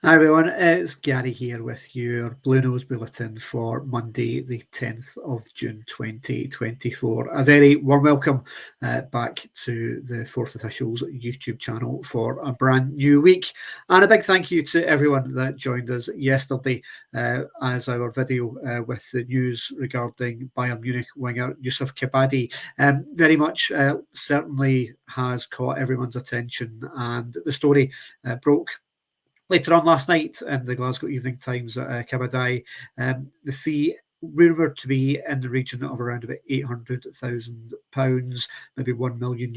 Hi everyone, it's Gary here with your Blue Nose Bulletin for Monday the 10th of June 2024. A very warm welcome back to the Fourth Official's YouTube channel for a brand new week. And a big thank you to everyone that joined us yesterday as our video with the news regarding Bayern Munich winger Youssouf Kabaddi. Very much certainly has caught everyone's attention, and the story broke later on last night in the Glasgow Evening Times that Kabadai, the fee rumoured to be in the region of around about £800,000, maybe €1 million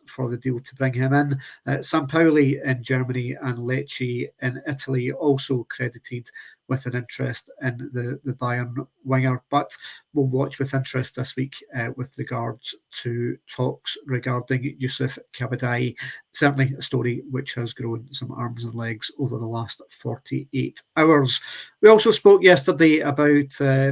for the deal to bring him in. San Pauli in Germany and Lecce in Italy also credited with an interest in the Bayern winger, but we'll watch with interest this week with regards to talks regarding Youssouf Kabadai. Certainly a story which has grown some arms and legs over the last 48 hours. We also spoke yesterday about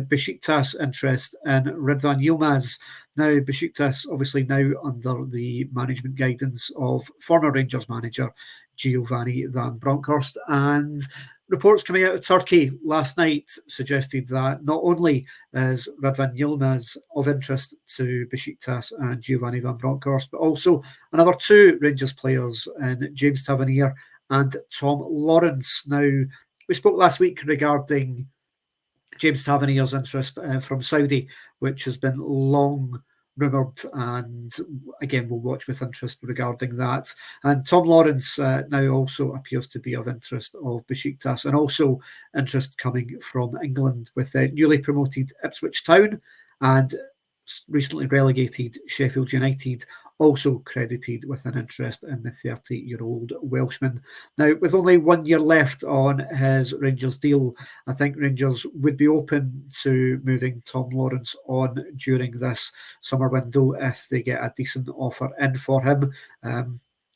Besiktas' interest in Ridvan Yilmaz. Now, Besiktas obviously now under the management guidance of former Rangers manager Giovanni van Bronckhorst, and reports coming out of Turkey last night suggested that not only is Ridvan Yilmaz of interest to Besiktas and Giovanni van Bronckhorst, but also another two Rangers players in James Tavernier and Tom Lawrence. Now, we spoke last week regarding James Tavernier's interest from Saudi, which has been long rumoured, and again we'll watch with interest regarding that. And Tom Lawrence now also appears to be of interest of Besiktas, and also interest coming from England with newly promoted Ipswich Town and recently relegated Sheffield United, also credited with an interest in the 30-year-old Welshman. Now, with only 1 year left on his Rangers deal, I think Rangers would be open to moving Tom Lawrence on during this summer window if they get a decent offer in for him.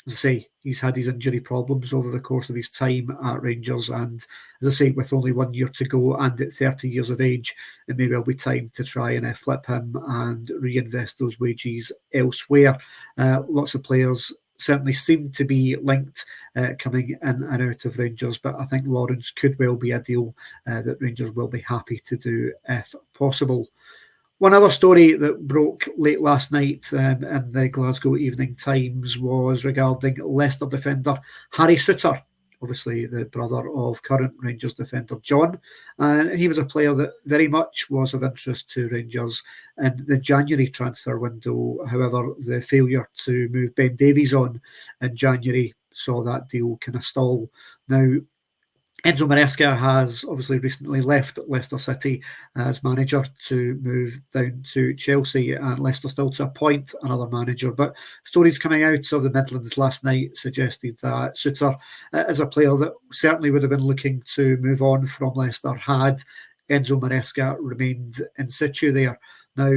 As I say, he's had his injury problems over the course of his time at Rangers, and as I say, with only 1 year to go and at 30 years of age, it may well be time to try and flip him and reinvest those wages elsewhere. Lots of players certainly seem to be linked coming in and out of Rangers, but I think Lawrence could well be a deal that Rangers will be happy to do if possible. One other story that broke late last night in the Glasgow Evening Times was regarding Leicester defender Harry Souttar, obviously the brother of current Rangers defender John. And he was a player that very much was of interest to Rangers in the January transfer window. However, the failure to move Ben Davies on in January saw that deal kind of stall. Now, Enzo Maresca has obviously recently left Leicester City as manager to move down to Chelsea, and Leicester still to appoint another manager. But stories coming out of the Midlands last night suggested that Souttar is a player that certainly would have been looking to move on from Leicester had Enzo Maresca remained in situ there. Now,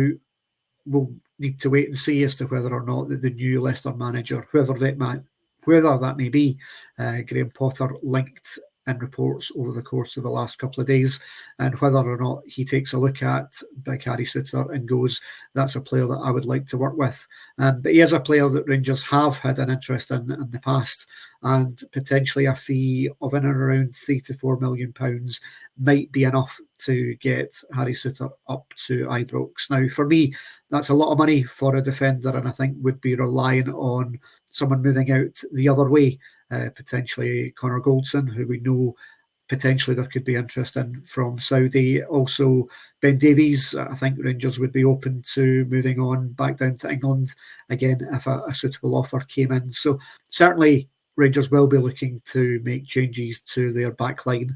we'll need to wait and see as to whether or not the new Leicester manager, whoever that may be, Graham Potter linked in reports over the course of the last couple of days, and whether or not he takes a look at Big Harry Souttar and goes, that's a player that I would like to work with. But he is a player that Rangers have had an interest in the past, and potentially a fee of in and around £3 to £4 million might be enough to get Harry Souttar up to Ibrox. Now, for me, that's a lot of money for a defender, and I think would be relying on someone moving out the other way, potentially Connor Goldson, who we know potentially there could be interest in from Saudi. Also, Ben Davies, I think Rangers would be open to moving on back down to England, again, if a suitable offer came in. So certainly Rangers will be looking to make changes to their backline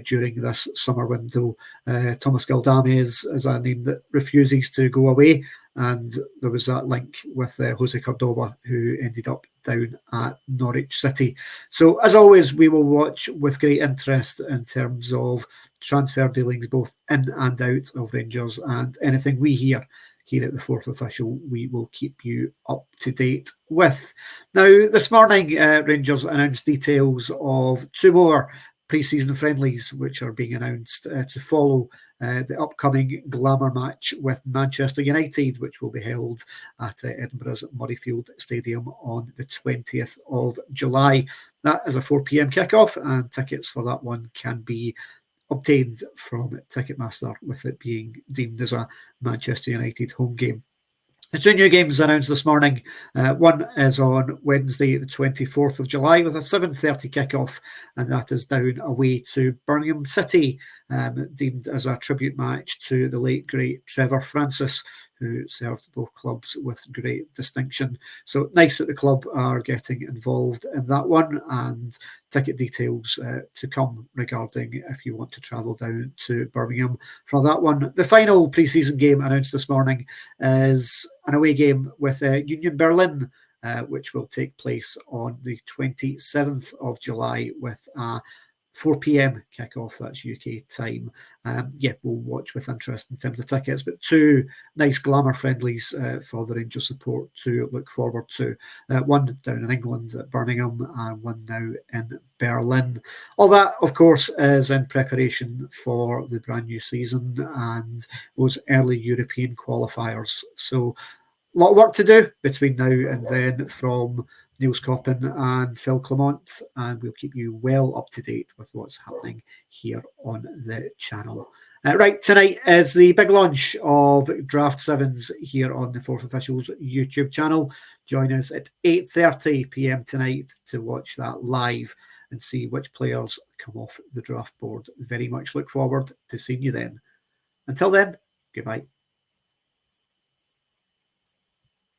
during this summer window. Thomas Galdame is a name that refuses to go away, and there was that link with Jose Cordoba, who ended up down at Norwich City. So, as always, we will watch with great interest in terms of transfer dealings both in and out of Rangers, and anything we hear here at the Fourth Official, we will keep you up to date with. Now, this morning, Rangers announced details of two more pre-season friendlies, which are being announced to follow the upcoming glamour match with Manchester United, which will be held at Edinburgh's Murrayfield Stadium on the 20th of July. That is a 4 p.m. kickoff, and tickets for that one can be obtained from Ticketmaster, with it being deemed as a Manchester United home game. The two new games announced this morning. One is on Wednesday, the 24th of July, with a 7:30 kickoff, and that is down away to Birmingham City, deemed as a tribute match to the late, great Trevor Francis, who served both clubs with great distinction. So nice that the club are getting involved in that one, and ticket details to come regarding if you want to travel down to Birmingham for that one. The final pre-season game announced this morning is an away game with Union Berlin, which will take place on the 27th of July with a 4 p.m. kickoff. That's UK time. We'll watch with interest in terms of tickets, but two nice glamour friendlies for the Rangers support to look forward to. One down in England at Birmingham, and one now in Berlin. All that, of course, is in preparation for the brand new season and those early European qualifiers. So a lot of work to do between now and then from Niels Coppin and Phil Clement, and we'll keep you well up to date with what's happening here on the channel. Right, tonight is the big launch of Draft Sevens here on the Fourth Official's YouTube channel. Join us at 8:30 p.m. tonight to watch that live and see which players come off the draft board. Very much look forward to seeing you then. Until then, goodbye.